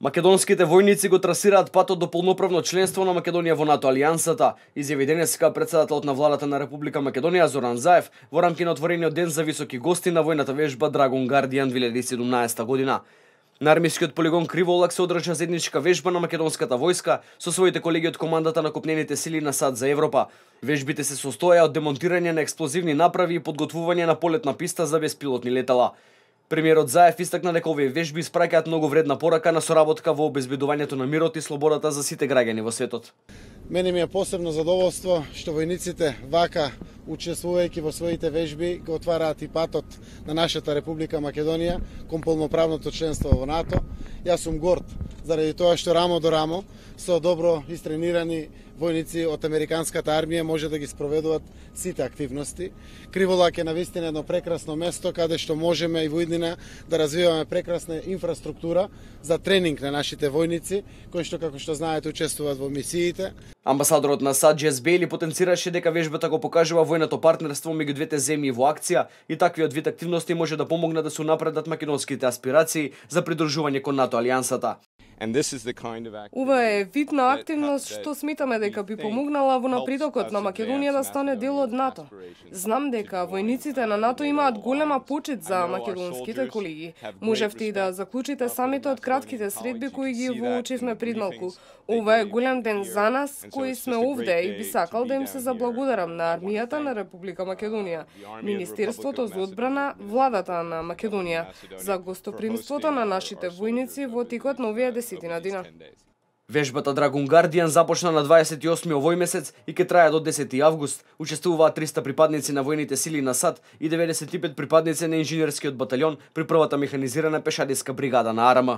Македонските војници го трасираат патот до полноправно членство на Македонија во НАТО алијансата, изјави денеска председателот на владата на Република Македонија Зоран Заев во рамки на отворениот ден за високи гости на војната вежба Драгун Гардијан 2017 година. На армискиот полигон Криволак се одржа заедничка вежба на македонската војска со своите колеги од командата на копнените сили на САД за Европа. Вежбите се состоја од демонтирање на експлозивни направи и подготвување на полетна писта за беспилотни летала. Премиерот Заев истакна дека овие вежби испраќаат многу вредна порака на соработка во обезбедувањето на мирот и слободата за сите граѓани во светот. Мене ми е посебно задоволство што војниците вака, учествувајќи во своите вежби, го отвараат и патот на нашата Република Македонија кон полноправното членство во НАТО. Јас сум горд заради тоа што рамо до рамо со добро истренирани војници од американската армија може да ги спроведуваат сите активности. Криволак е навистина едно прекрасно место каде што можеме и во иднина да развиваме прекрасна инфраструктура за тренинг на нашите војници, кои што, како што знаете, учествуваат во мисиите. Амбасадорот на САД Джес Бейли потенцираше дека вежбата го покажува војното партнерство меѓу двете земји во акција и таквиот вид активности може да помогнат да се унапредат македонските аспирации за придружување кон НАТО алијансата. Ова е вид на активност што сметаме дека би помогнала во напредокот на Македонија да стане дел од НАТО. Знам дека војниците на НАТО имаат голема почит за македонските колеги. Можевте и да заклучите самите од кратките средби кои ги воочивме пред малку. Ова е голем ден за нас кои сме овде и би сакал да им се заблагодарам на армијата на Република Македонија, Министерството за одбрана, владата на Македонија за гостопримството на нашите војници во текот на овие 10 дена. Вежбата Драгун Гардијан започна на 28 овој месец и ќе трае до 10 август. Учествуваат 300 припадници на војните сили на САД и 95 припадници на инженерскиот баталјон при првата механизирана пешадиска бригада на АРМ.